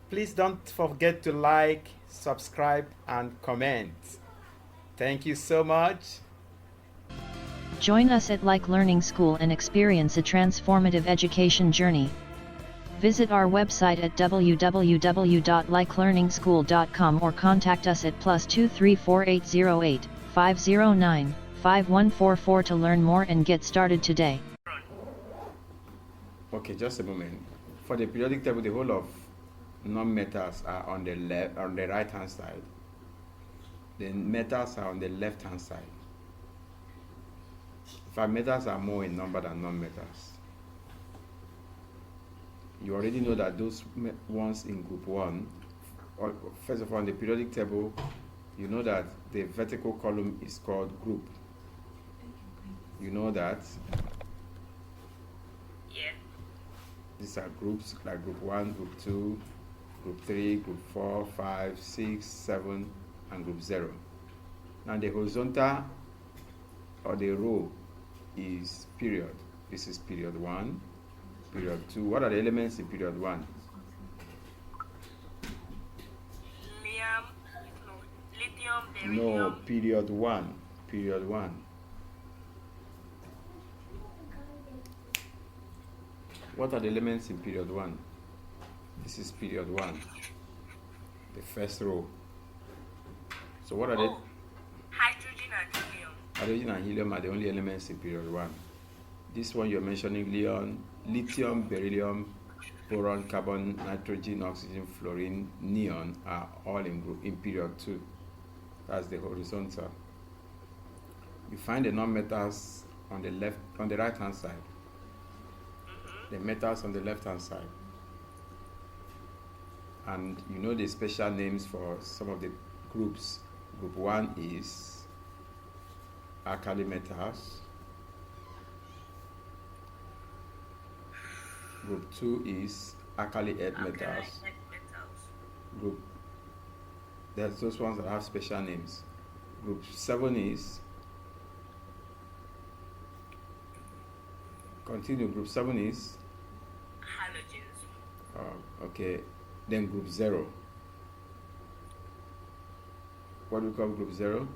Please don't forget to like, subscribe, and comment. Thank you so much. Join us at Like Learning School and experience a transformative education journey. Visit our website at www.likelearningschool.com or contact us at +2348085095144 to learn more and get started today. Okay, just a moment. For the periodic table, the whole of non-metals are on the left, on the right hand side. The metals are on the left hand side. In fact, metals are more in number than non-metals. You already know that those ones in group 1, first of all, on the periodic table, you know that the vertical column is called group. You know that? Yeah. These are groups like group 1, group 2, group 3, group 4, 5, 6, 7, and group 0. Now the horizontal or the row is period. This is period 1, period 2. What are the elements in period 1? Lithium, No, beryllium. period 1. Period 1. What are the elements in period 1? This is period 1. The first row. So what are the Hydrogen and helium. hydrogen and helium are the only elements in period 1. This one you're mentioning, lithium, beryllium, boron, carbon, nitrogen, oxygen, fluorine, neon are all in period 2. That's the horizontal. You find the non-metals on the right hand side. The metals on the left hand side. And you know the special names for some of the groups. Group 1 is alkali metals. Group 2 is alkali earth metals. Group, there's those ones that have special names. Group 7 is, continue, group 7 is Halogens. okay. Then group 0. What do we call group 0?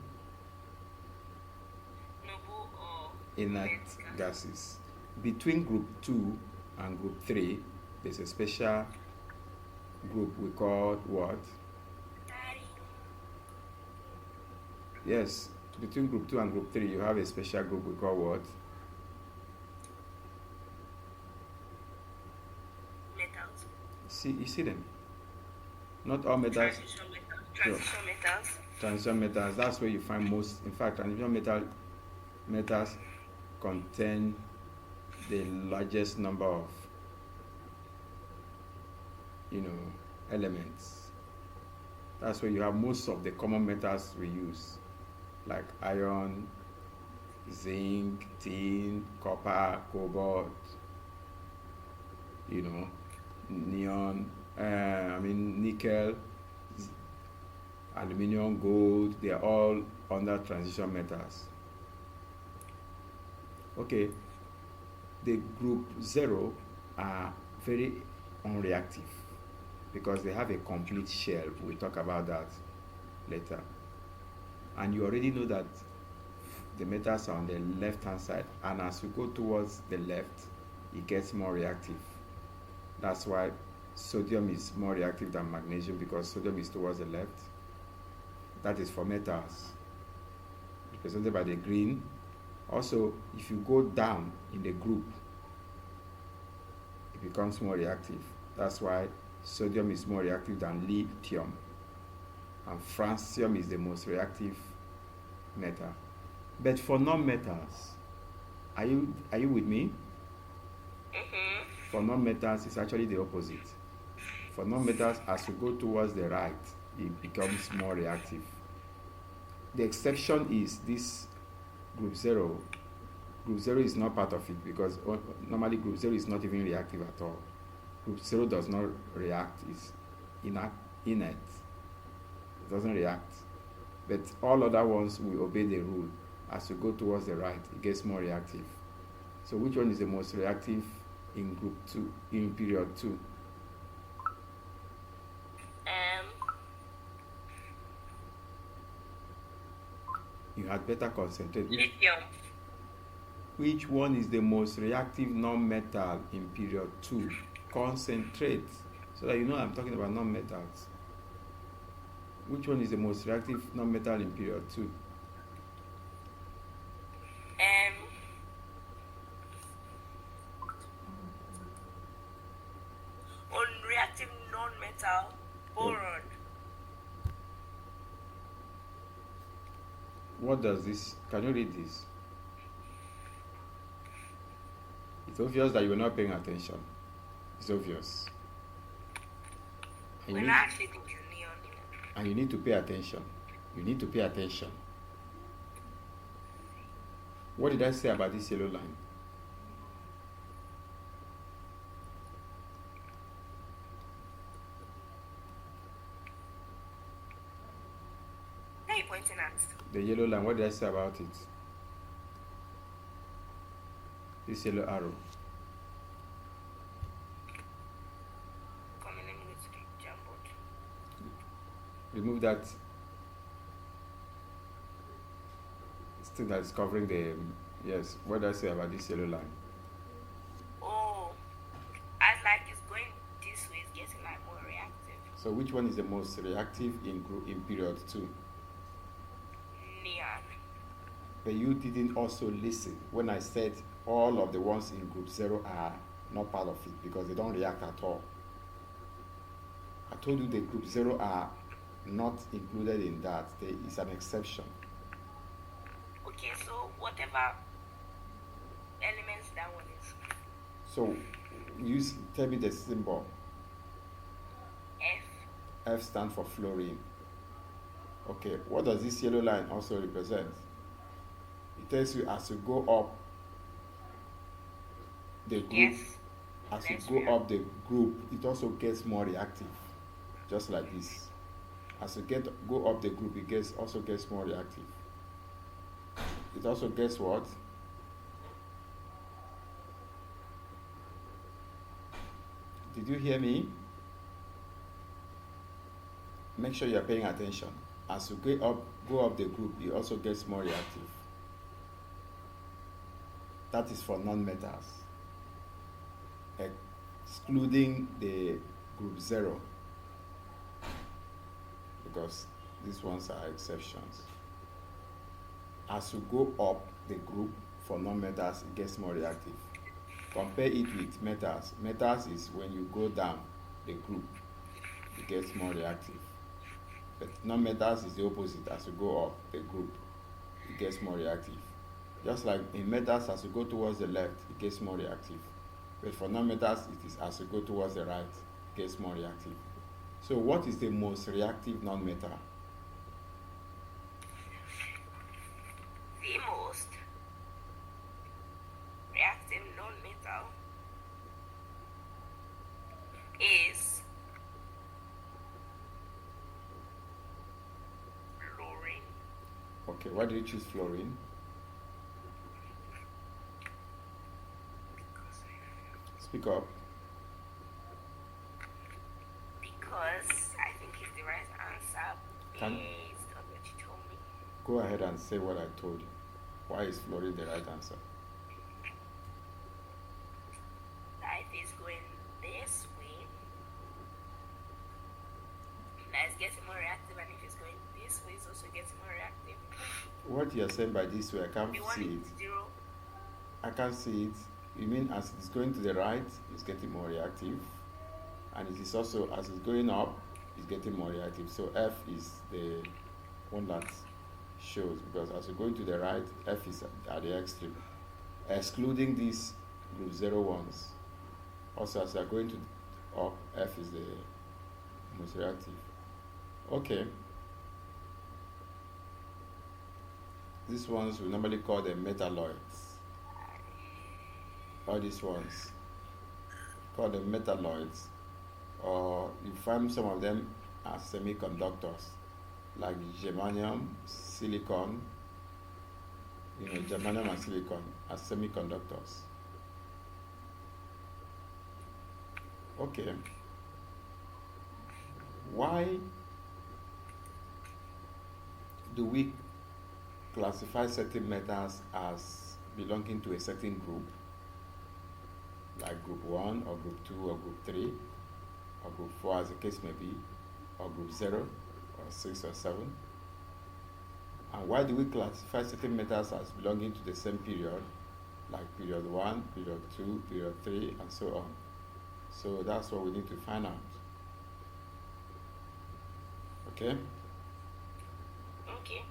Noble or Inert gases. Between group 2 and group 3, there's a special group we call what? Yes, between group 2 and group 3, you have a special group we call what? Metals. You see them? Not all metals. Transition metals. Transition metals, that's where you find most. In fact, transition metals contain the largest number of elements. That's where you have most of the common metals we use, like iron, zinc, tin, copper, cobalt, neon, nickel, aluminium, gold. They are all under transition metals. Okay, the group 0 are very unreactive because they have a complete shell. We'll talk about that later. And you already know that the metals are on the left hand side, and as you go towards the left, it gets more reactive. That's why sodium is more reactive than magnesium, because sodium is towards the left. That is for metals, represented by the green. Also, if you go down in the group, it becomes more reactive. That's why sodium is more reactive than lithium, and francium is the most reactive metal. But for non-metals, are you with me? For non-metals, it's actually the opposite. For non-metals, as you go towards the right, it becomes more reactive. The exception is this group 0. Group 0 is not part of it, because normally group 0 is not even reactive at all. Group 0 does not react, it's inert. It doesn't react. But all other ones will obey the rule. As you go towards the right, it gets more reactive. So which one is the most reactive in group 2, in period 2? had better concentrate. Lithium. Which one is the most reactive non-metal in period 2? Concentrate, so that you know I'm talking about non-metals. Which one is the most reactive non-metal in period 2? Unreactive non-metal boron. What does this? Can you read this? It's obvious that you were not paying attention. It's obvious. And We're you, not need, actually thinking neon. and you need to pay attention. You need to pay attention. What did I say about this yellow line? Where are you pointing at? The yellow line, what did I say about it? This yellow arrow. Come in, let me go to the Jamboard. Remove that thing that is covering the, yes, what did I say about this yellow line? Oh, as like it's going this way, it's getting like more reactive. So which one is the most reactive in period 2? Neon. But you didn't also listen when I said all of the ones in group 0 are not part of it because they don't react at all. I told you the group 0 are not included in that. There is an exception. Okay, so whatever elements that one is. So tell me the symbol. F. F stands for fluorine. Okay, what does this yellow line also represent? It tells you as you go up the group, Yes. as you Less go up the group, it also gets more reactive, just like this. As you go up the group, it also gets more reactive. It also gets what? Did you hear me? Make sure you're paying attention. As you go up the group, it also gets more reactive. That is for non-metals, excluding the group 0, because these ones are exceptions. As you go up the group for non-metals, it gets more reactive. Compare it with metals. Metals is when you go down the group, it gets more reactive. But non-metals is the opposite. As you go up the group, it gets more reactive. Just like in metals, as you go towards the left, it gets more reactive. But for non-metals, it is as you go towards the right, it gets more reactive. So what is the most reactive non-metal? The most reactive non-metal is fluorine. Okay, why did you choose fluorine? Speak up. Because I think it's the right answer Can- based on what you told me. Go ahead and say what I told you. Why is fluorine the right answer? Life is going this way. Now it's getting more reactive, and if it's going this way, it's also getting more reactive. What you are saying by this way, I can't The one see it. is 0. I can't see it. You mean as it's going to the right, it's getting more reactive, and it is also as it's going up, it's getting more reactive. So F is the one that shows, because as you're going to the right, F is at the extreme, excluding these group 0 ones. Also, as you're going to up, F is the most reactive. Okay. These ones we normally call them metalloids. All these ones call them metalloids, or you find some of them as semiconductors, like germanium, silicon. Germanium and silicon as semiconductors. Okay. Why do we classify certain metals as belonging to a certain group, like group 1 or group 2 or group 3 or group 4 as the case may be, or group 0 or 6 or 7? And why do we classify certain metals as belonging to the same period, like period 1, period 2, period 3, and so on? So that's what we need to find out. Okay? Okay.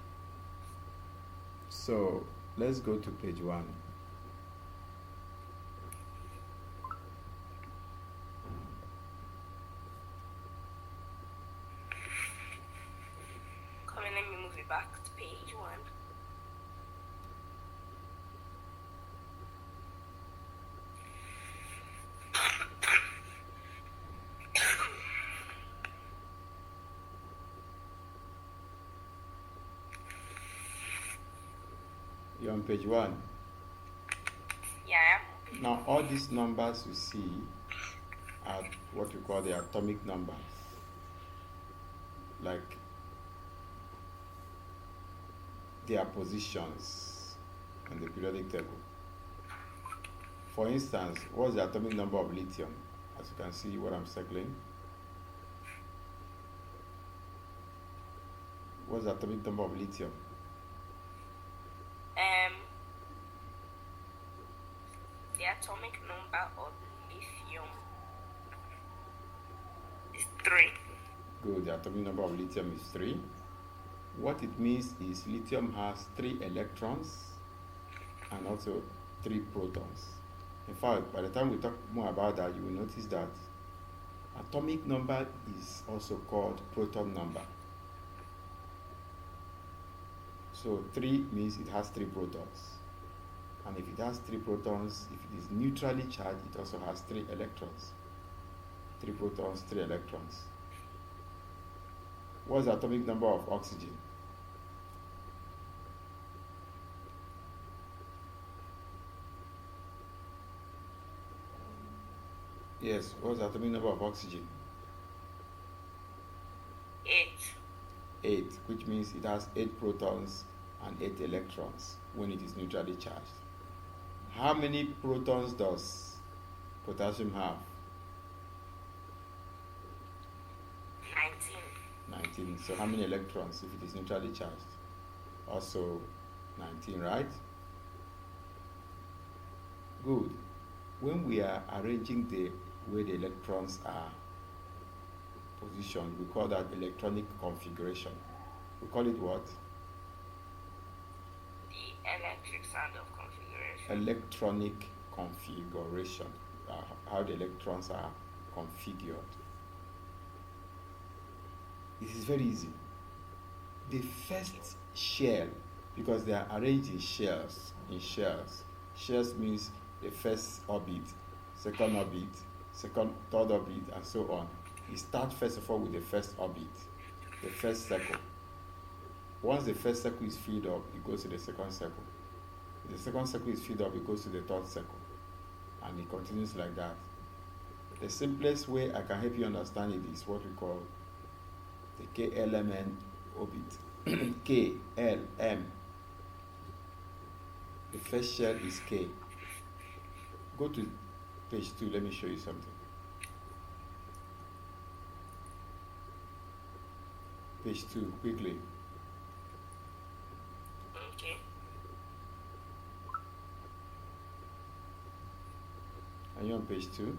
So let's go to page 1. Come on, let me move it back to page 1. You're on page 1. Yeah. Now, all these numbers you see are what we call the atomic numbers. Like their positions in the periodic table. For instance, what's the atomic number of lithium? As you can see what I'm circling. What's the atomic number of lithium? The atomic number of lithium is 3. Good, the atomic number of lithium is 3. What it means is lithium has 3 electrons and also 3 protons. In fact, by the time we talk more about that, you will notice that atomic number is also called proton number. So 3 means it has 3 protons. And if it has 3 protons, if it is neutrally charged, it also has 3 electrons. 3 protons, 3 electrons. What's the atomic number of oxygen? Yes, what's the atomic number of oxygen? 8. 8, which means it has 8 protons and 8 electrons when it is neutrally charged. How many protons does potassium have? 19. 19. So how many electrons if it is neutrally charged? Also 19, right? Good. When we are arranging the way the electrons are positioned, we call that electronic configuration. We call it what? The electric sound of configuration. Electronic configuration. How the electrons are configured. This is very easy. The first shell, because they are arranged in shells. Shells means the first orbit, second orbit, third orbit, and so on. You start first of all with the first orbit, the first circle. Once the first circle is filled up, it goes to the second circle. If the second circle is filled up, it goes to the third circle. And it continues like that. The simplest way I can help you understand it is what we call the K-element orbit. K, L, M. The first shell is K. Go to page 2, let me show you something. Page 2, quickly. Okay. Are you on page 2?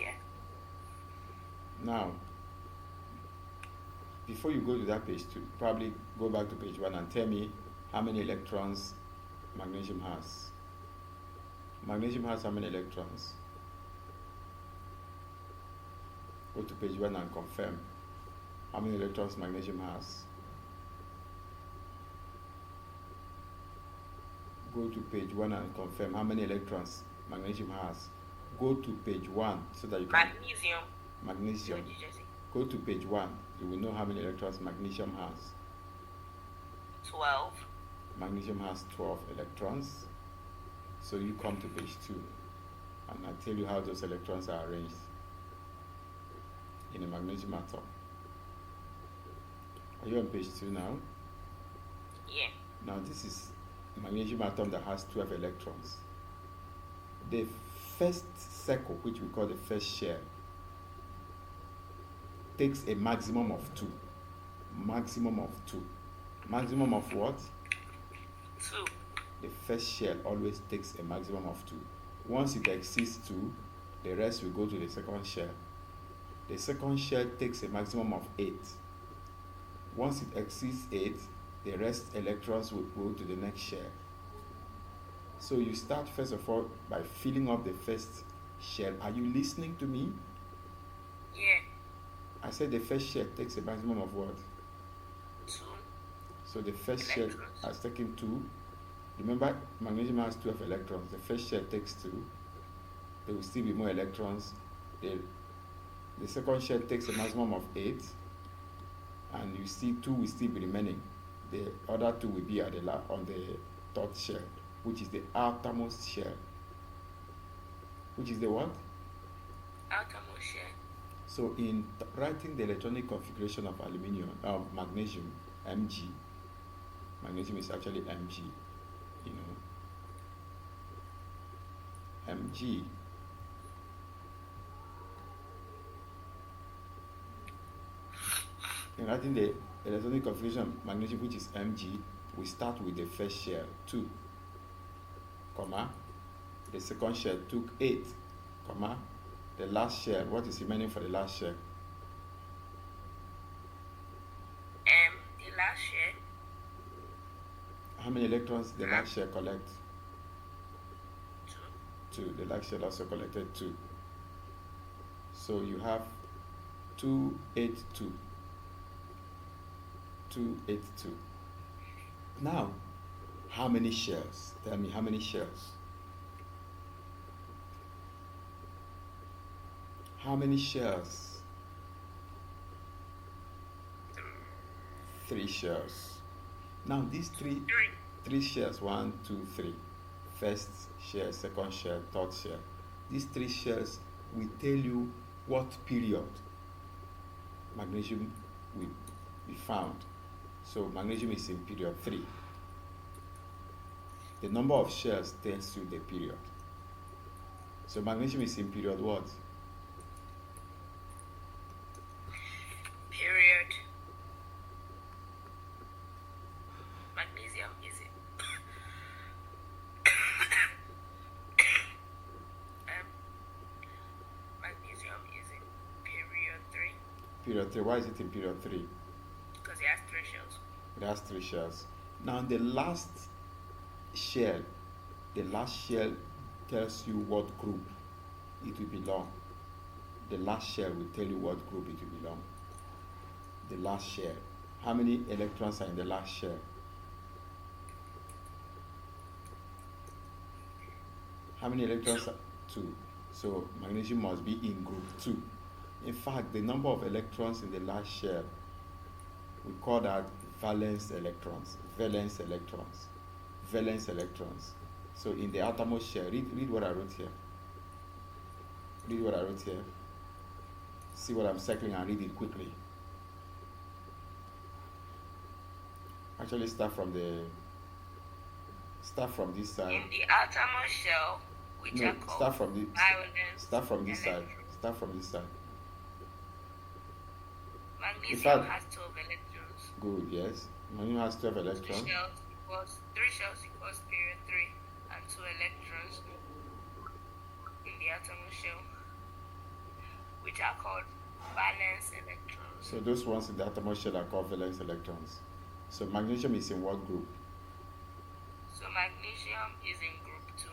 Yeah. Now, before you go to that page 2, probably go back to page 1 and tell me how many electrons magnesium has. Magnesium has how many electrons? Go to page 1 and confirm how many electrons magnesium has. Go to page 1 and confirm how many electrons magnesium has. Go to page 1 so that you can... Magnesium. What did you say? Go to page 1. You will know how many electrons magnesium has. 12. Magnesium has 12 electrons. So you come to page 2 and I'll tell you how those electrons are arranged in a magnesium atom. Are you on page 2 now? Yeah. Now this is a magnesium atom that has 12 electrons. The first circle, which we call the first shell, takes a maximum of 2. Maximum of 2. Maximum of what? 2. The first shell always takes a maximum of 2. Once it exceeds 2, the rest will go to the second shell. The second shell takes a maximum of 8. Once it exceeds 8, the rest electrons will go to the next shell. So you start first of all by filling up the first shell. Are you listening to me? Yeah. I said the first shell takes a maximum of what? 2. So the first shell Electrons. has taken 2. Remember, magnesium has 12 electrons. The first shell takes 2. There will still be more electrons. The second shell takes a maximum of 8. And you see 2 will still be remaining. The other 2 will be on the third shell, which is the outermost shell. Which is the what? Outermost shell. So in writing the electronic configuration of magnesium, Mg, magnesium is actually Mg, Mg in writing the electronic configuration of magnesium, which is Mg, we start with the first shell, 2, comma, the second shell took 8, comma, the last shell, what is remaining for the last shell? The last shell. How many electrons did the last shell collect? 2. 2. The last shell also collected 2. So you have 2, 8, 2. 2, 8, 2. Now, how many shells? Tell me, how many shells? How many shells? 3 shells. Now these 3 shells, 1, 2, 3. First shell, second shell, third shell. These 3 shells will tell you what period magnesium will be found. So magnesium is in period 3. The number of shells tells you the period. So magnesium is in period what? Period. Magnesium is in magnesium is in period 3 Period 3. Why is it in period 3? because it has 3 shells. It has 3 shells. Now the last shell tells you what group it will belong. The last shell will tell you what group it will belong. The last shell. How many electrons are in the last shell? How many electrons? 2. So magnesium must be in group 2. In fact, the number of electrons in the last shell, we call that valence electrons. Valence electrons. Valence electrons. So in the outermost shell, read what I wrote here. Read what I wrote here. See what I'm circling and read it quickly. Actually, start from this side. In the outermost shell, which No, are called start from this. valence Start from this side. electrons. Start from this side. Magnesium fact- has 12 electrons. Good. Yes. Magnesium has 12 electrons. 3 shells equals period 3 and 2 electrons in the outermost shell, which are called valence electrons. So those ones in the outermost shell are called valence electrons. So magnesium is in what group? So magnesium is in group 2.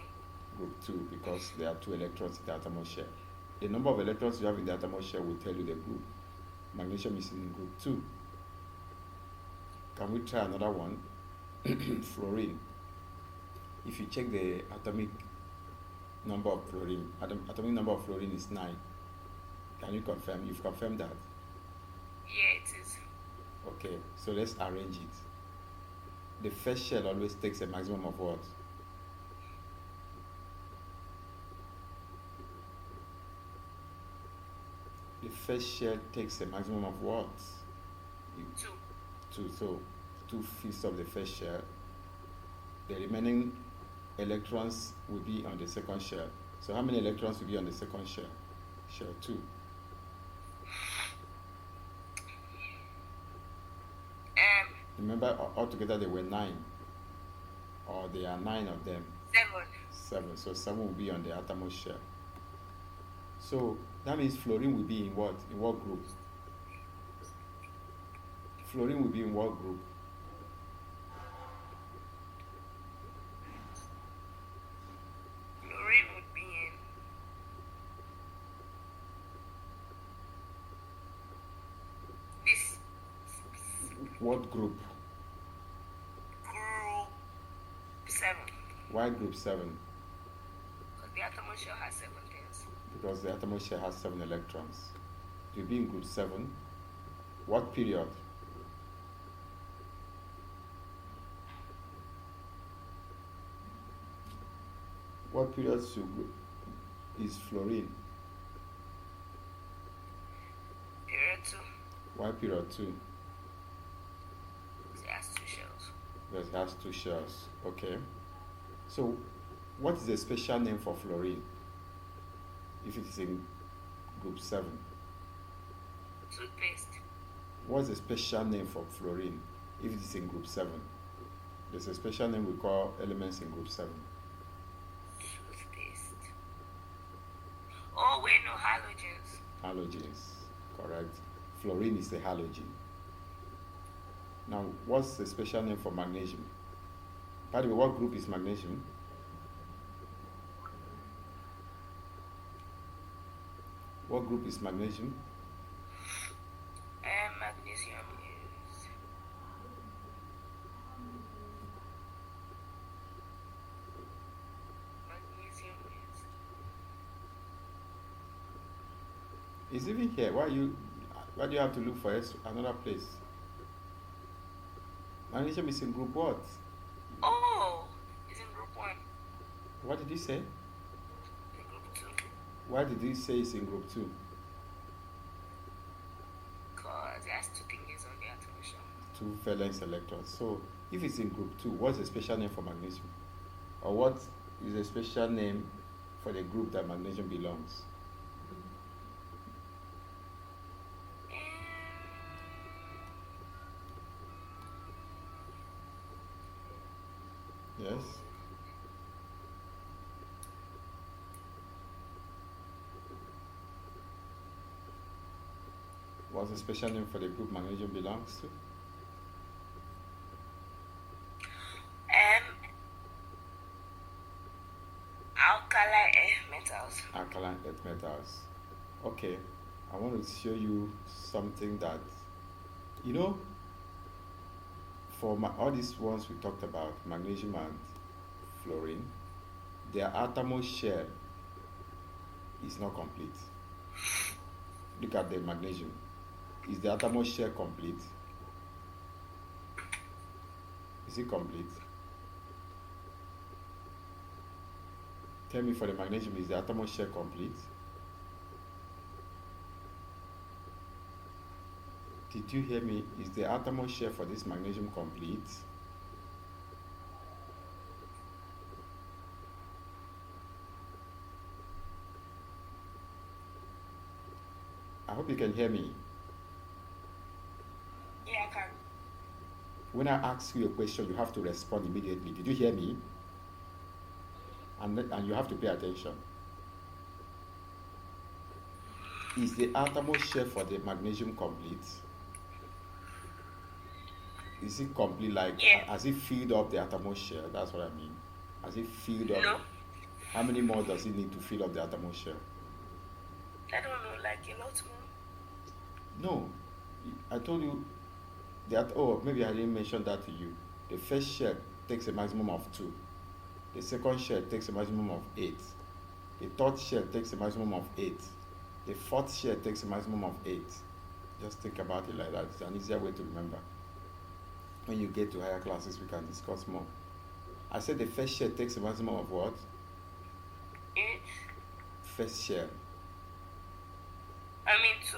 Group 2, because there are 2 electrons in the outermost shell. The number of electrons you have in the outermost shell will tell you the group. Magnesium is in group 2. Can we try another one? Fluorine. If you check the atomic number of fluorine, atomic number of fluorine is 9. Can you confirm? You've confirmed that? Yeah, it is. Okay, so let's arrange it. The first shell always takes a maximum of what? The first shell takes a maximum of what? 2. 2. So 2/5 of the first shell. The remaining electrons will be on the second shell. So how many electrons will be on the second shell? Shell 2. Remember, altogether there were 9, or there are 9 of them. 7. So 7 will be on the outermost shell. So that means fluorine will be in what? In what group? Fluorine will be in what group? Fluorine would be in this What group? group 7. Why group 7? Because the outermost shell has 7 things. Because the outermost shell has 7 electrons. It will be in group 7. What period? What period is fluorine? Period 2. Why period 2? It has 2 shells. Because it has 2 shells. Okay. So, what is the special name for fluorine if it is in group 7? Toothpaste. What's the special name for fluorine if it is in group 7? There's a special name we call elements in group 7. Toothpaste. Oh, wait, no, halogens. Halogens, correct. Fluorine is a halogen. Now, what's the special name for magnesium? By the way, what group is magnesium? What group is magnesium? Magnesium is It's even here. Why do you have to look for another place? Magnesium is in group what? Oh, it's in group 1. What did he say? In group 2. Why did he say it's in group 2? Because it has 2 things on the atomic shell. 2 valence electrons. So if it's in group 2, what's the special name for magnesium? Or what is the special name for the group that magnesium belongs? Yes? What's the special name for the group magnesium belongs to? Alkali earth metals. Alkaline earth metals. Okay, I want to show you something that, for all these ones we talked about, magnesium and fluorine, their outermost shell is not complete. Look at the magnesium. Is the outermost shell complete? Is it complete? Tell me, for the magnesium, is the outermost shell complete? Did you hear me? Is the outermost shell for this magnesium complete? I hope you can hear me. Yeah, I can. When I ask you a question, you have to respond immediately. Did you hear me? And you have to pay attention. Is the outermost shell for the magnesium complete? Is it complete, like, has it filled up the outermost shell? That's what I mean. Has it filled up? No. How many more does it need to fill up the outermost shell? I don't know, like a lot more. No. I told you that, maybe I didn't mention that to you. The first shell takes a maximum of 2. The second shell takes a maximum of 8. The third shell takes a maximum of 8. The fourth shell takes a maximum of 8. Just think about it like that. It's an easier way to remember. When you get to higher classes, we can discuss more. I said the first shell takes a maximum of what? 8. First shell. 2.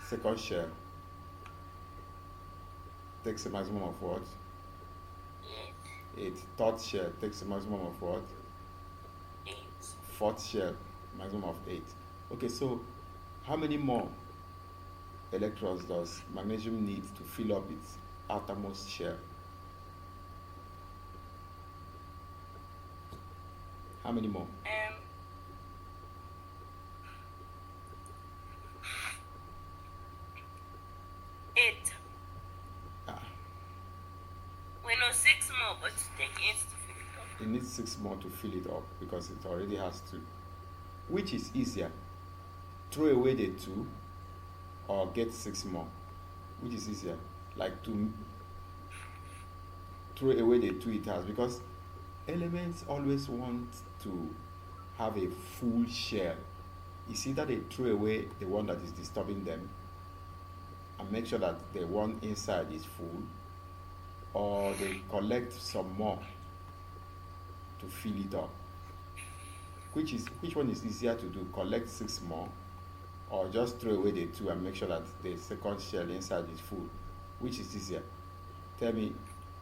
Second shell takes a maximum of what? 8. Third shell takes a maximum of what? 8. Fourth shell, maximum of 8. Okay, so how many more electrons does magnesium need to fill up its outermost shell? How many more? 8. Ah, We know 6 more, but take 8 to fill it up. it needs 6 more to fill it up because it already has 2. Which is easier? Throw away the 2 or get 6 more? Which is easier? Like to throw away the 2 it has, because elements always want to have a full shell. It's either they throw away the one that is disturbing them and make sure that the one inside is full, or they collect some more to fill it up. Which one is easier to do? Collect 6 more, or just throw away the 2 and make sure that the second shell inside is full? Which is easier? Tell me,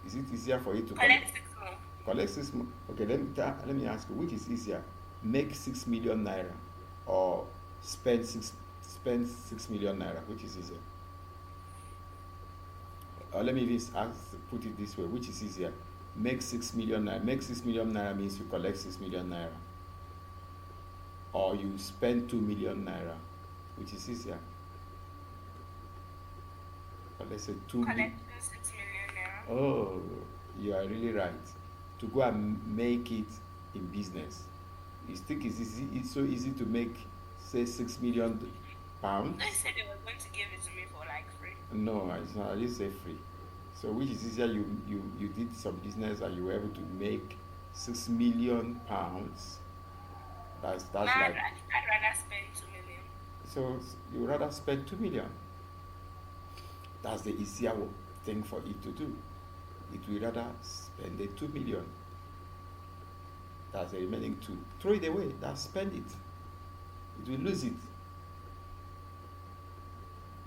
is it easier for you to Collect 6 more. collect 6 more? Okay, let me ask you, which is easier? Make 6 million naira or spend 6 million naira? Which is easier? Or let me even put it this way, which is easier? Make 6 million naira. Make 6 million naira means you collect 6 million naira, or you spend 2 million naira. Which is easier? Or let's say 2 million. Collecting 6 million naira. Oh, you are really right. To go and make it in business, you think it's so easy to make, say, 6 million pounds? They said they were going to give it to me for like free. No, it's not. I didn't say free. So which is easier? You did some business and you were able to make 6 million pounds. That's I'd like, rather spend 2 million. so you rather spend 2 million. That's the easier thing for it to do. It will rather spend the 2 million. That's the remaining 2. Throw it away. That's spend it. It will lose it.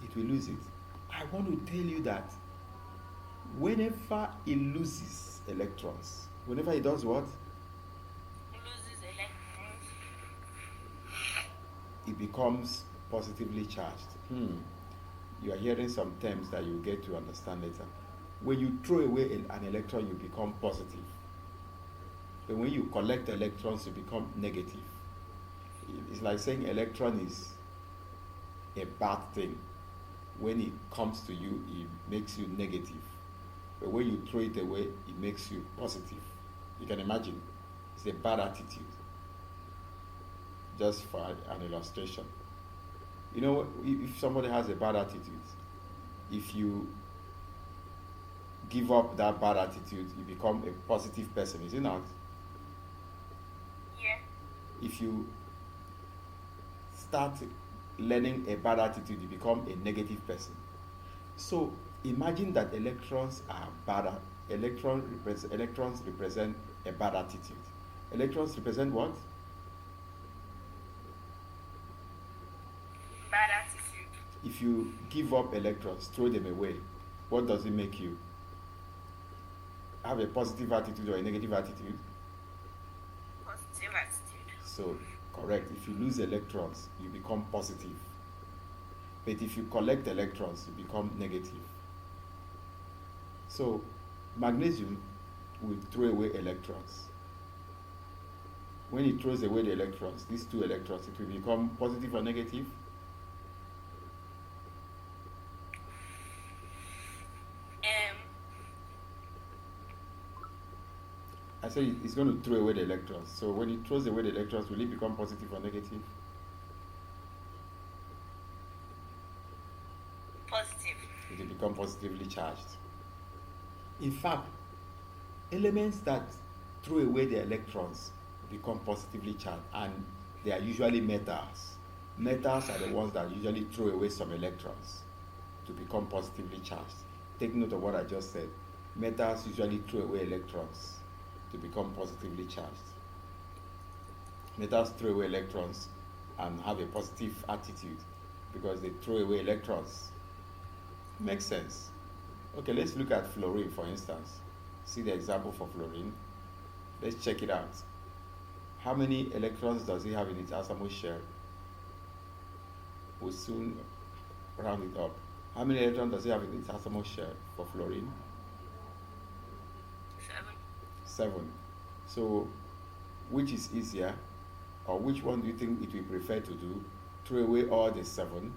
It will lose it. I want to tell you that whenever it loses electrons, whenever it does what? It loses electrons. It becomes positively charged. You are hearing some terms that you get to understand later. When you throw away an electron, you become positive. But when you collect electrons, you become negative. It's like saying electron is a bad thing. When it comes to you, it makes you negative. But when you throw it away, it makes you positive. You can imagine. It's a bad attitude. Just for an illustration. You know, if somebody has a bad attitude, if you give up that bad attitude, you become a positive person, is it not? Yeah. If you start learning a bad attitude, you become a negative person. So imagine that electrons are bad. Electrons represent a bad attitude. Electrons represent what? Bad attitude. If you give up electrons, throw them away, what does it make you? Have a positive attitude or a negative attitude? Positive attitude. So, correct. If you lose electrons, you become positive. But if you collect electrons, you become negative. So, magnesium will throw away electrons. When it throws away the electrons, these 2 electrons, it will become positive or negative? I said it's going to throw away the electrons. So when it throws away the electrons, will it become positive or negative? Positive. It will become positively charged. In fact, elements that throw away the electrons become positively charged, and they are usually metals. Metals are the ones that usually throw away some electrons to become positively charged. Take note of what I just said. Metals usually throw away electrons to become positively charged. Metals throw away electrons and have a positive attitude because they throw away electrons. Makes sense. Okay, let's look at fluorine, for instance. See the example for fluorine. Let's check it out. How many electrons does it have in its outermost shell? We'll soon round it up. How many electrons does it have in its outermost shell for fluorine? 7. 7. So, which is easier, or which one do you think it will prefer to do? Throw away all the 7,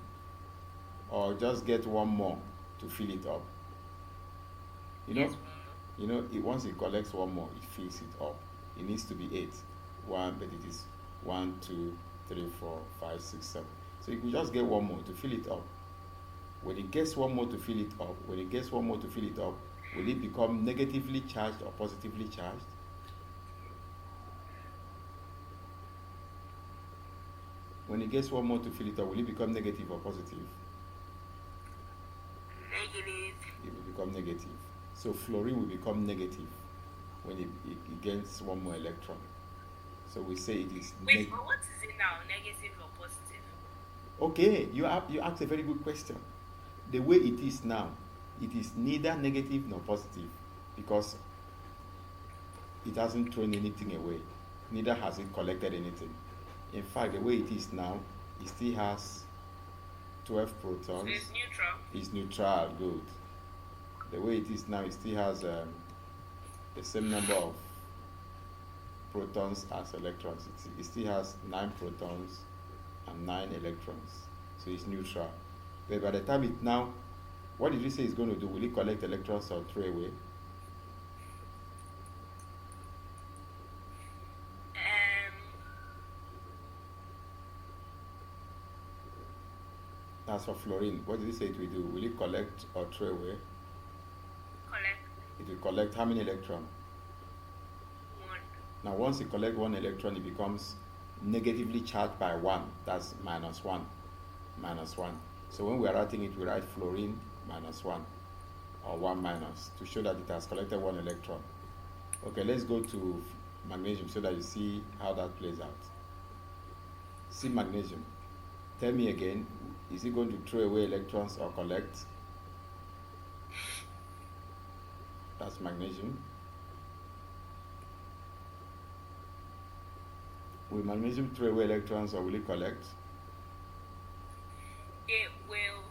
or just get one more to fill it up? Yes, Once it collects one more, it fills it up. It needs to be 8. But it is 1, 2, 3, 4, 5, 6, 7. So you can just get one more to fill it up. When it gets one more to fill it up, will it become negatively charged or positively charged? When it gets one more to fill it up, will it become negative or positive? Negative. It will become negative. So fluorine will become negative when it gets one more electron. So we say it is Wait, but what is it now? Negative or positive? Okay, you asked a very good question. The way it is now, it is neither negative nor positive because it hasn't thrown anything away. Neither has it collected anything. In fact, the way it is now, it still has 12 protons. So it's neutral. It's neutral, good. The way it is now, it still has the same number of protons as electrons. It still has 9 protons and 9 electrons. So it's neutral. But by the time it now, what did you say it's going to do? Will it collect electrons or throw away? That's for fluorine. What did you say it will do? Will it collect or throw away? Collect. It will collect how many electrons? 1. Now once it collects 1 electron, it becomes negatively charged by 1. That's minus 1. Minus 1. So when we are writing it, we write fluorine minus 1 or 1 minus to show that it has collected 1 electron. Okay, let's go to magnesium so that you see how that plays out. See magnesium. Tell me again, is it going to throw away electrons or collect? That's magnesium. Will magnesium throw away electrons or will it collect? It will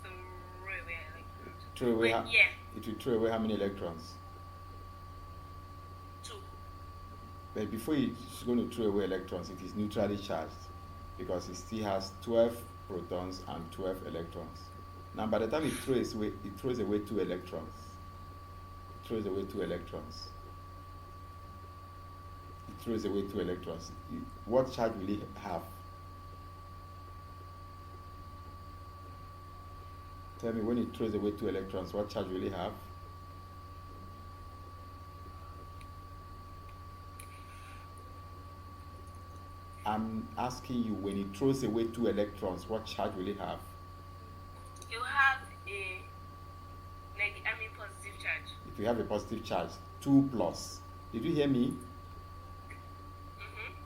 throw away electrons. Throw away. Yeah. It will throw away how many electrons? 2. But before it's going to throw away electrons, it is neutrally charged because it still has 12 protons and 12 electrons. Now, by the time it throws away 2 electrons. It throws away 2 electrons. It throws away 2 electrons. What charge will it have? Tell me, when it throws away 2 electrons, what charge will it have? I'm asking you, when it throws away 2 electrons, what charge will it have? You have a positive charge. It will have a positive charge, 2 plus. Did you hear me?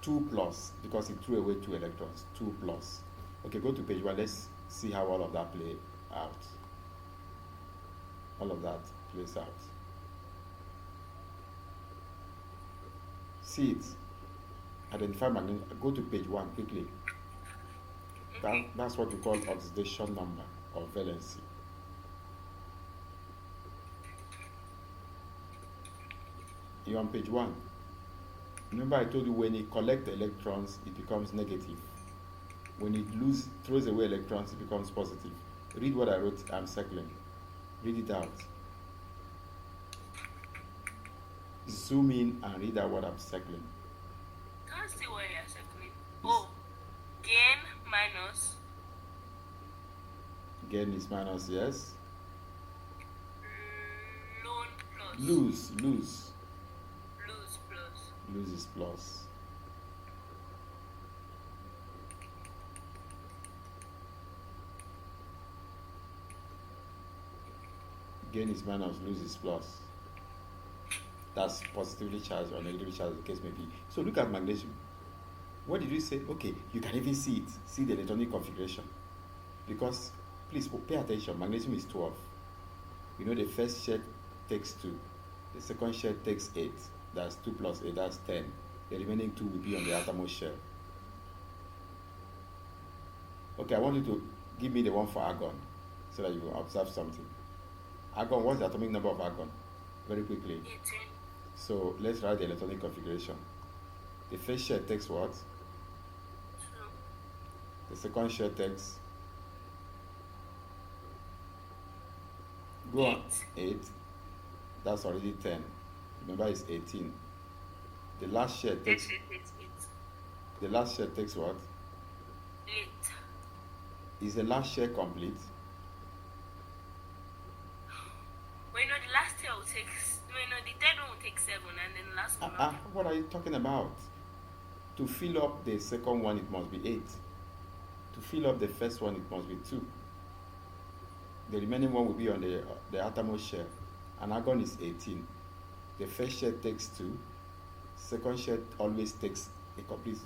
2 plus, because it threw away 2 electrons, 2 plus. Okay, go to page 1. Let's see how all of that play out. All of that plays out. See it. Identify magnesium. Go to page 1 quickly. That's what we call oxidation number or valency. You're on page 1. Remember I told you when it collects electrons, it becomes negative. When it throws away electrons, it becomes positive. Read what I wrote, I'm circling. Read it out. Zoom in and read out what I'm circling. Can't see what you're circling. Oh, gain minus. Gain is minus, yes. Loan plus. Lose Lose plus. is plus. Gain is minus, lose is plus. That's positively charged or negatively charged, the case may be. So look at magnesium. What did we say? Okay, you can even see it. See the electronic configuration. Because, please pay attention, magnesium is 12. You know the first shell takes 2. The second shell takes 8. That's 2 plus 8, that's 10. The remaining 2 will be on the outermost shell. Okay, I want you to give me the one for argon so that you will observe something. Argon, what's the atomic number of argon? Very quickly. 18. So let's write the electronic configuration. The first shell takes what? 2. The second shell takes, go on, 8. That's already 10. Remember, it's 18. The last shell takes, the last shell takes what? 8. Is the last shell complete? Well, the last year will take, the third one will take 7, and then the last one. What are you talking about? To fill up the second one, it must be 8. To fill up the first one, it must be 2. The remaining one will be on the outermost shell. And argon is 18. The first shell takes 2. Second shell always takes a complete.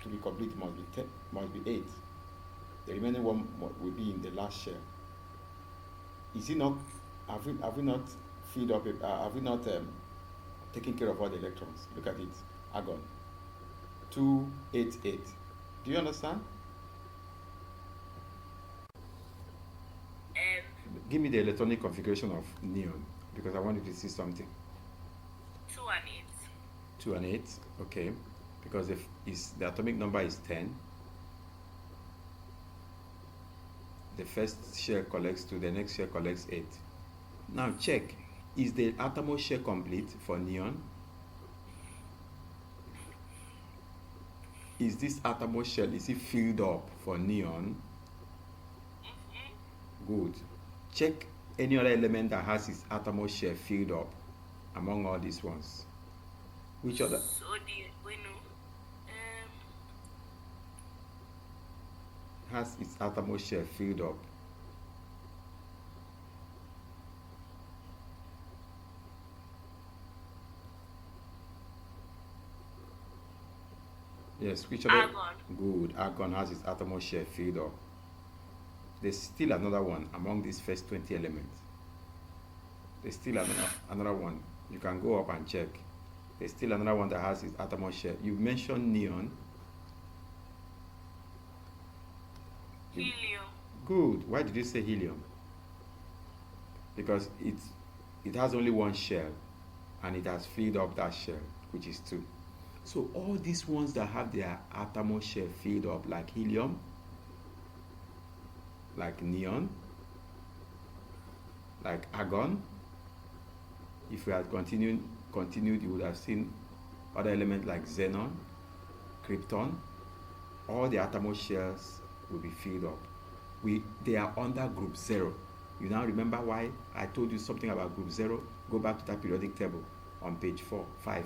To be complete, must be 10, must be 8. The remaining one will be in the last shell. Is it not? Have we not filled up? Have we not taken care of all the electrons? Look at it. Argon. 288. Do you understand? Give me the electronic configuration of neon because I want you to see something. 2 and 8. 2 and 8. Okay. Because if the atomic number is 10. The first shell collects 2, the next shell collects 8. Now check, is the outermost shell complete for neon? Is this outermost shell, is it filled up for neon? Good. Check any other element that has its outermost shell filled up among all these ones. Which other? Has its outermost shell filled up? Yes, which other? Argon. Good. Argon has its outermost shell filled up. There's still another one among these first 20 elements. There's still another one. You can go up and check. There's still another one that has its outermost shell. You mentioned neon. Helium. Good. Why did you say helium? Because it has only one shell and it has filled up that shell, which is 2. So all these ones that have their outermost shell filled up, like helium, like neon, like argon, if we had continued, you would have seen other elements like xenon, krypton. All the outermost shells will be filled up. They are under group 0. You now remember why I told you something about group 0? Go back to that periodic table on page 5.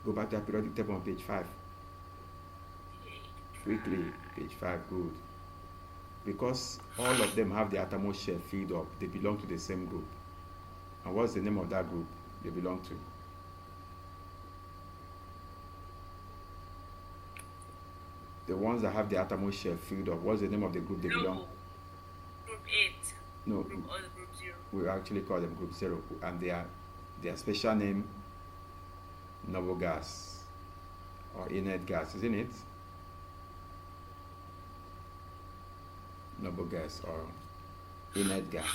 Go back to that periodic table on page 5. Quickly, page 5, good. Because all of them have the outermost shell filled up, they belong to the same group. And what's the name of that group they belong to? The ones that have the outermost shell filled up, what's the name of the group they belong? Group 8. No, Group 0. we actually call them group 0, and their special name, noble gas or inert gas, isn't it? Noble gas or inert gas.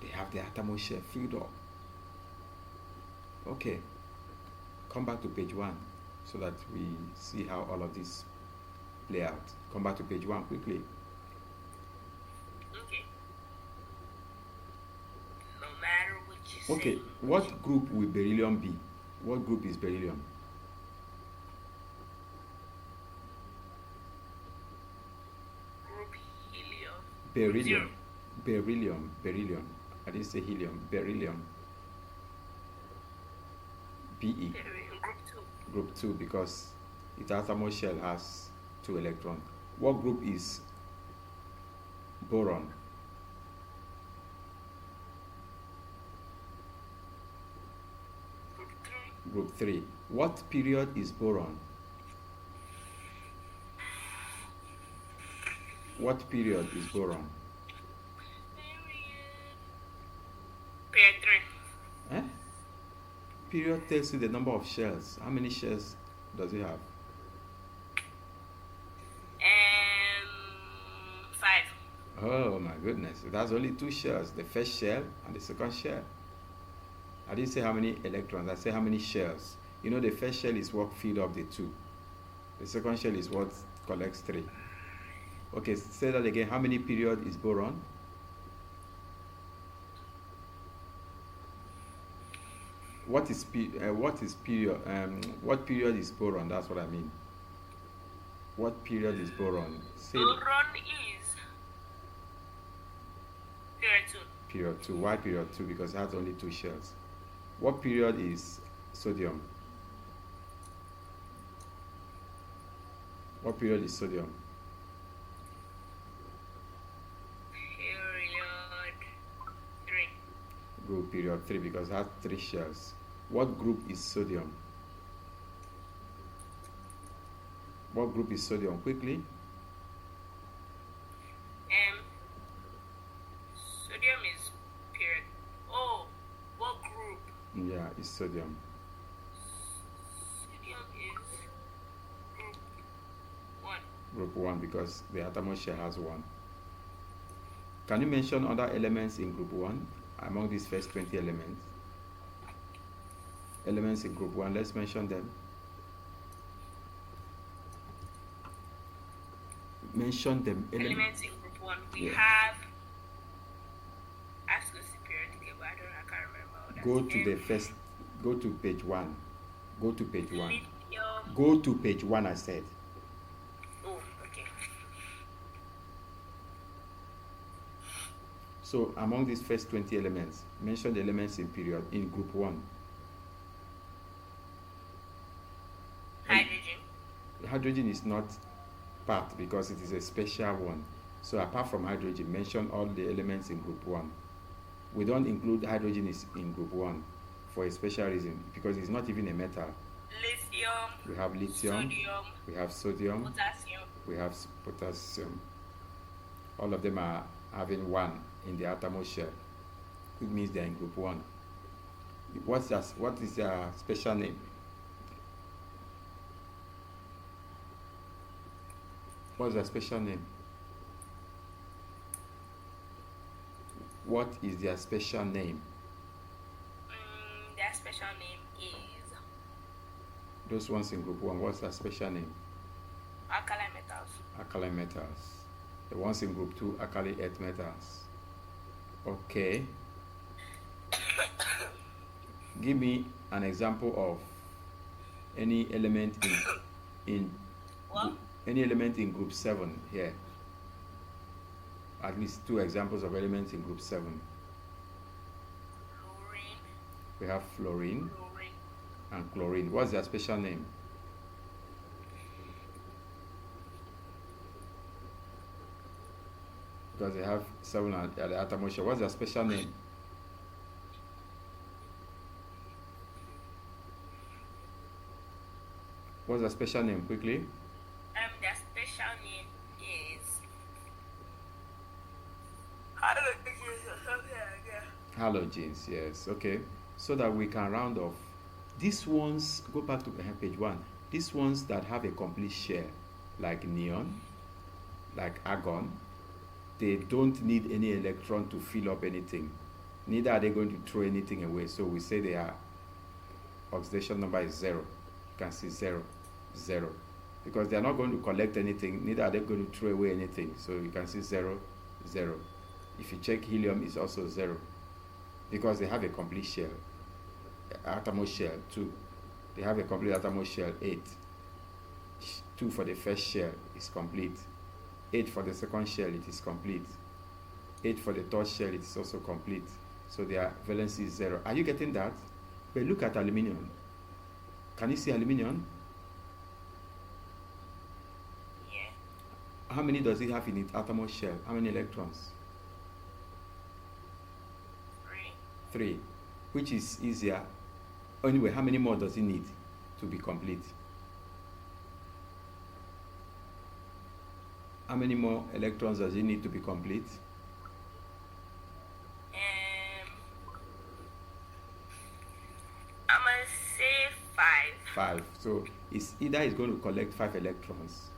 They have the outermost shell filled up. Okay, come back to page 1 so that we see how all of this play out. Come back to page 1 quickly. Okay. No matter what you say. Okay, what group will beryllium be? What group is beryllium? Group helium. Beryllium. Beryllium. I didn't say helium. Beryllium. Be. Group 2. Group 2 because its outermost shell has 2 electrons. What group is boron? Group 3. What period is boron? What period is boron? Period 3. Eh? Period tells you the number of shells. How many shells does it have? 5. Oh my goodness, it has only 2 shells, the first shell and the second shell. I didn't say how many electrons, I said how many shells. You know, the first shell is what feed up the 2. The second shell is what collects 3. Okay, say that again. How many period is boron? What is period? What period is boron? That's what I mean. What period is boron? Say Boron is period 2. period 2. Why period 2? Because it has only 2 shells. What period is sodium? What period is sodium? Period 3. Good, period 3, because it has 3 shells. What group is sodium? What group is sodium? Quickly. Sodium is period. Oh, what group? Yeah, it's sodium. Sodium is group 1. Group 1, because the outermost shell has 1. Can you mention other elements in group 1 among these first 20 elements? Elements in group 1, let's mention them. Mention them. Elements in group 1. We Yeah. have. I have to go to periodic table. I can't remember all that. Go to the first. Go to page 1. Go to page 1. Lithium. Go to page 1, I said. Oh, okay. So among these first 20 elements, mention the elements in period in group 1. Hydrogen. Hydrogen is not part because it is a special one. So apart from hydrogen, mention all the elements in group 1. We don't include hydrogen in group 1 for a special reason, because it's not even a metal. Lithium. We have lithium, Sodium. we have sodium, Potassium. we have potassium. All of them are having 1 in the outermost shell. It means they're in group 1. What is their special name? What's their special name? What is their special name? Their special name is Those ones in group 1, what's their special name? alkali metals. Alkali metals. The ones in group 2, alkali earth metals. Okay. Give me an example of any element in What? any element in group 7 here. At least 2 examples of elements in group 7. Fluorine. We have fluorine Chlorine. and chlorine. What's their special name? Because they have 7 at the outermost shell. What's their special name? What's their special name? Quickly. Their special name is Halogens, yes. Okay. So that we can round off. These ones, go back to page 1. These ones that have a complete shell, like neon, like argon, they don't need any electron to fill up anything. Neither are they going to throw anything away. So we say their oxidation number is 0. You can see 0, 0. Because they are not going to collect anything, neither are they going to throw away anything. So you can see 0, 0. If you check helium, it's also 0. Because they have a complete shell. Outermost shell, 2. They have a complete outermost shell, 8. 2 for the first shell is complete. 8 for the second shell, it is complete. 8 for the third shell, it is also complete. So their valency is 0. Are you getting that? But look at aluminium. Can you see aluminium? Yeah. How many does it have in its outermost shell? How many electrons? 3. 3. Which is easier? Anyway, how many more does it need to be complete? How many more electrons does it need to be complete? I'm gonna 5. So it's going to collect 5 electrons,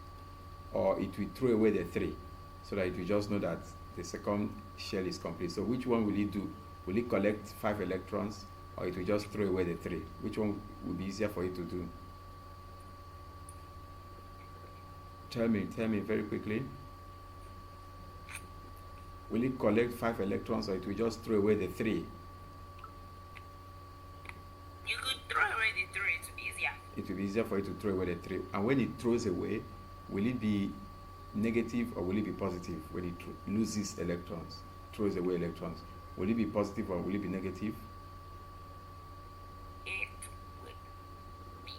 or it will throw away the 3, so that it will just know that the second shell is complete. So which one will it do? Will it collect 5 electrons, or it will just throw away the 3? Which one will be easier for it to do? Tell me very quickly. Will it collect 5 electrons, or it will just throw away the 3? You could throw away the 3 to be easier. It will be easier for it to throw away the 3. And when it throws away, will it be negative or will it be positive when it loses electrons, throws away electrons? Will it be positive or will it be negative? It would be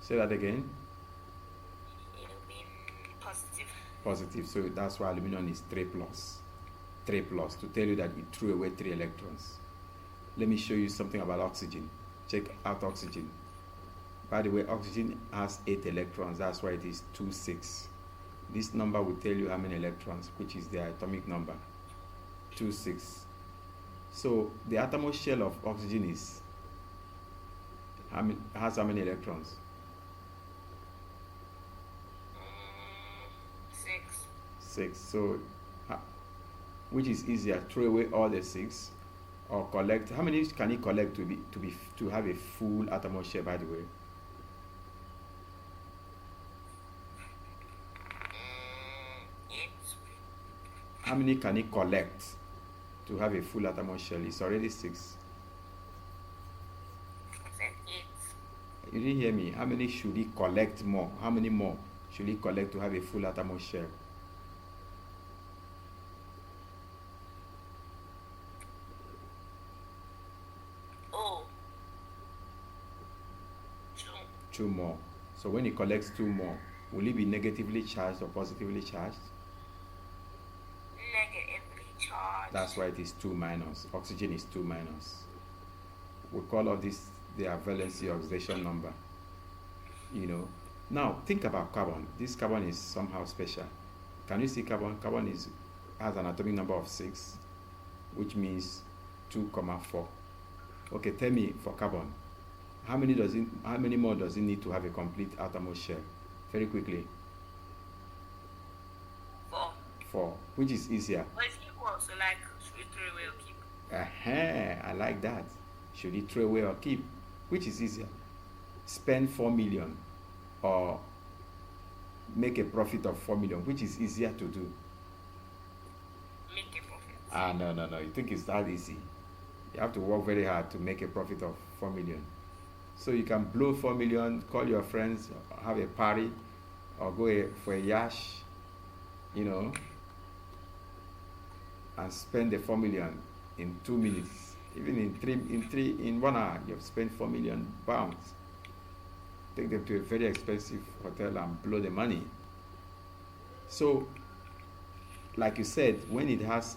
Say that again. It will be positive. Positive. So that's why aluminum is 3 plus. 3 plus, to tell you that it threw away 3 electrons. Let me show you something about oxygen. Check out oxygen. By the way, oxygen has 8 electrons. That's why it is 2, 6. This number will tell you how many electrons, which is their atomic number. 2, 6. So the outermost shell of oxygen is has how many electrons? 6. 6. So which is easier, throw away all the 6 or collect? How many can it collect to have a full outermost shell, by the way? 8. How many can it collect to have a full outermost shell? It's already 6. I said 8. You didn't hear me. How many should it collect more? How many more should it collect to have a full outermost shell? Oh. 2. 2 more. So when it collects 2 more, will it be negatively charged or positively charged? Negatively charged. That's why it is 2 minus. Oxygen is 2 minus. We call all this their valency oxidation number. You know. Now think about carbon. This carbon is somehow special. Can you see carbon? Carbon has an atomic number of 6, which means 2, 4. Okay, tell me for carbon, how many more does it need to have a complete outermost shell? Very quickly. 4. 4. Which is easier? But it's equal, so like, should we throw away or keep? I like that. Should it throw away or keep? Which is easier? Spend 4 million or make a profit of 4 million? Which is easier to do? Make a profit. No. You think it's that easy? You have to work very hard to make a profit of 4 million. So you can blow 4 million, call your friends, have a party, or go for a yash, and spend the 4 million in 2 minutes. Even in 1 hour, you've spent 4 million pounds. Take them to a very expensive hotel and blow the money. So, like you said, when it has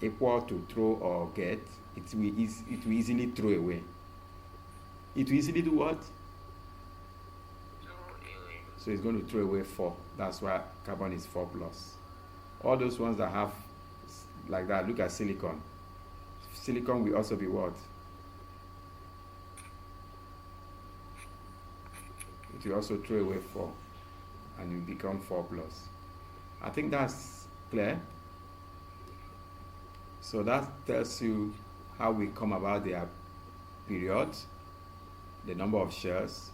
equal to throw or get, it will easily throw away. It will easily do what? Throw away. So it's going to throw away 4. That's why carbon is 4 plus. All those ones that have like that, look at silicon. Silicon will also be what? It will also throw away 4 and you become 4 plus. I think that's clear. So that tells you how we come about their period, the number of shells,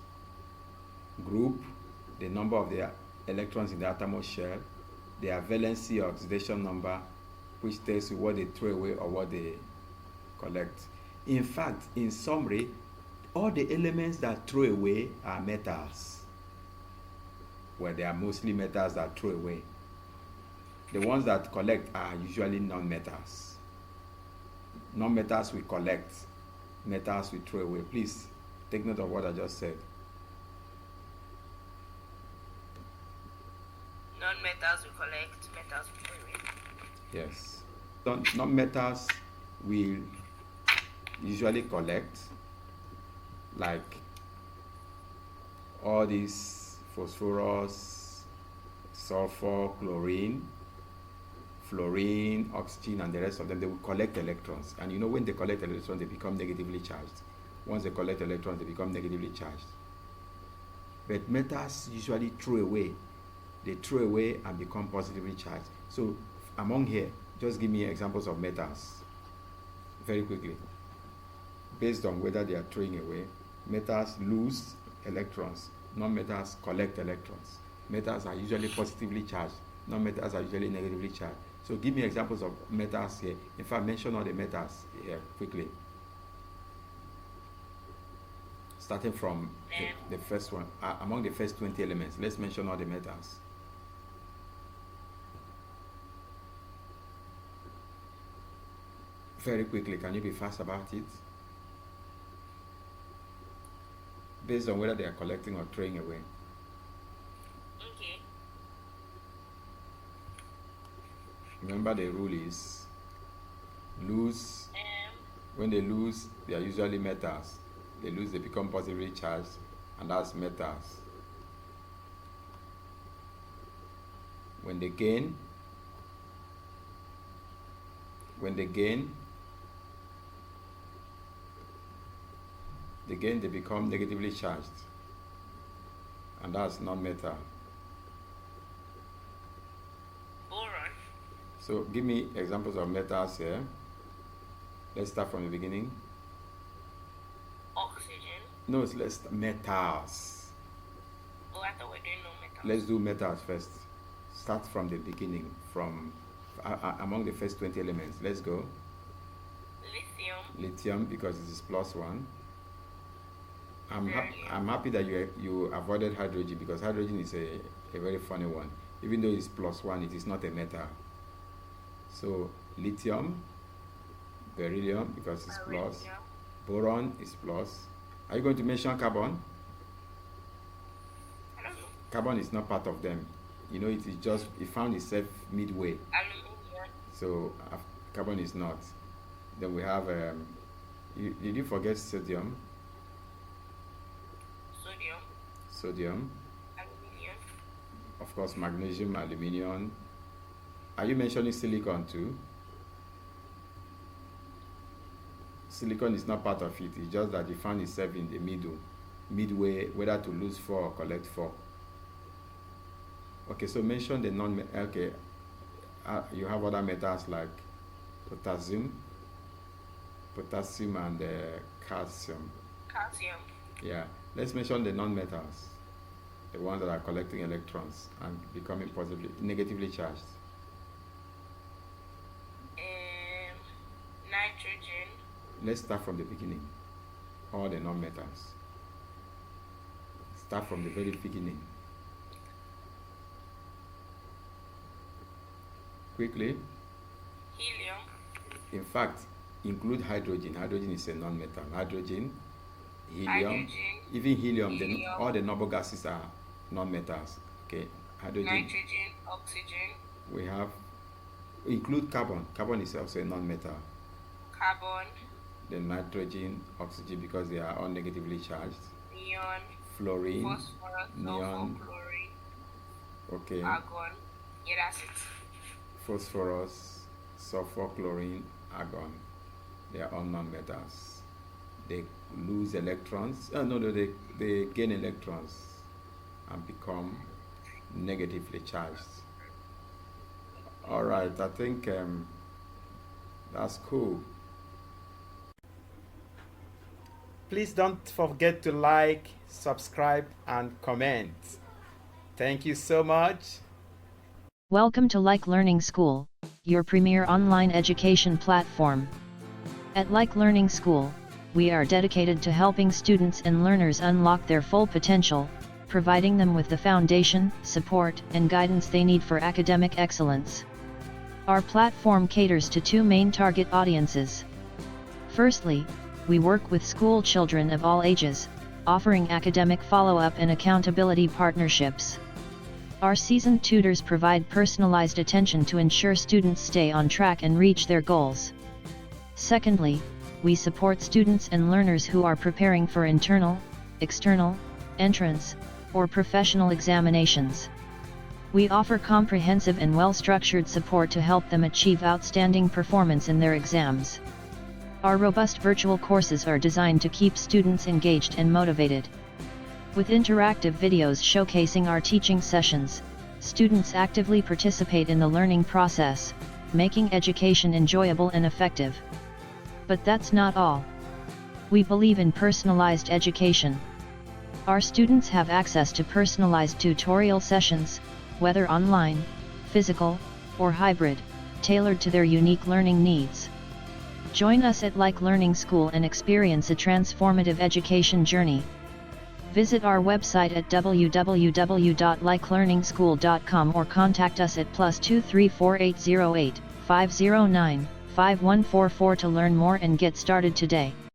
group, the number of the electrons in the outermost shell, their valency or oxidation number, which tells you what they throw away or what they collect. In fact, in summary, all the elements that throw away are metals. Well, they are mostly metals that throw away. The ones that collect are usually non-metals. Non-metals we collect, metals we throw away. Please take note of what I just said. Non-metals we collect, metals we throw away. Yes. Non-metals we usually collect, like all these phosphorus, sulfur, chlorine, fluorine, oxygen, and the rest of them, they will collect electrons. And you know, when they collect electrons, they become negatively charged. Once they collect electrons, they become negatively charged. But metals usually throw away. They throw away and become positively charged. So among here, just give me examples of metals very quickly. Based on whether they are throwing away, metals lose electrons, non-metals collect electrons. Metals are usually positively charged, non-metals are usually negatively charged. So give me examples of metals here. In fact, mention all the metals here quickly. Starting from the first one, among the first 20 elements, let's mention all the metals. Very quickly, can you be fast about it? Based on whether they are collecting or throwing away. Okay. Remember, the rule is lose. When they lose, they are usually metals. They lose, they become positively charged, and that's metals. When they gain, they become negatively charged, and that's non-metal. Boron. So give me examples of metals here. Let's start from the beginning. Oxygen. No, let's metals. Oh, I thought we were doing no metals. Let's do metals first. Start from the beginning, from among the first 20 elements. Let's go. Lithium, because it is +1. I'm happy that you avoided hydrogen, because hydrogen is a very funny one. Even though it's +1, it is not a metal. So lithium, beryllium, because it's plus. Boron is plus. Are you going to mention carbon? I don't know. Carbon is not part of them. You know, it is just, it found itself midway. Aluminium. So carbon is not. Then we have, did you forget sodium? Sodium. Aluminium. Of course, magnesium, aluminium. Are you mentioning silicon too? Silicon is not part of it. It's just that it found itself in the midway, whether to lose 4 or collect 4. Okay, so mention the okay. You have other metals like potassium and calcium. Calcium. Yeah, let's mention the non-metals, the ones that are collecting electrons and becoming negatively charged. Nitrogen. Let's start from the beginning. All the non-metals. Start from the very beginning. Quickly. Helium. In fact, include hydrogen. Hydrogen is a non-metal. Hydrogen, helium, even helium. All the noble gases are non-metals. Okay, hydrogen. Nitrogen, oxygen. We have, include carbon. Carbon is also a non-metal. Carbon. Then nitrogen, oxygen, because they are all negatively charged. Neon. Fluorine. Phosphorus. Neon. Chlorine. Okay. Argon. Yeah, that's it. Phosphorus, sulfur, chlorine, argon. They are all non-metals. They lose electrons. They gain electrons and become negatively charged. All right, I think that's cool. Please don't forget to like, subscribe, and comment. Thank you so much. Welcome to Like Learning School, your premier online education platform. At Like Learning School, we are dedicated to helping students and learners unlock their full potential, providing them with the foundation, support, and guidance they need for academic excellence. Our platform caters to 2 main target audiences. Firstly, we work with school children of all ages, offering academic follow-up and accountability partnerships. Our seasoned tutors provide personalized attention to ensure students stay on track and reach their goals. Secondly, we support students and learners who are preparing for internal, external, entrance, or professional examinations. We offer comprehensive and well-structured support to help them achieve outstanding performance in their exams. Our robust virtual courses are designed to keep students engaged and motivated. With interactive videos showcasing our teaching sessions, students actively participate in the learning process, making education enjoyable and effective. But that's not all. We believe in personalized education. Our students have access to personalized tutorial sessions, whether online, physical, or hybrid, tailored to their unique learning needs. Join us at Like Learning School and experience a transformative education journey. Visit our website at www.likelearningschool.com or contact us at +234 808 509 5144 to learn more and get started today.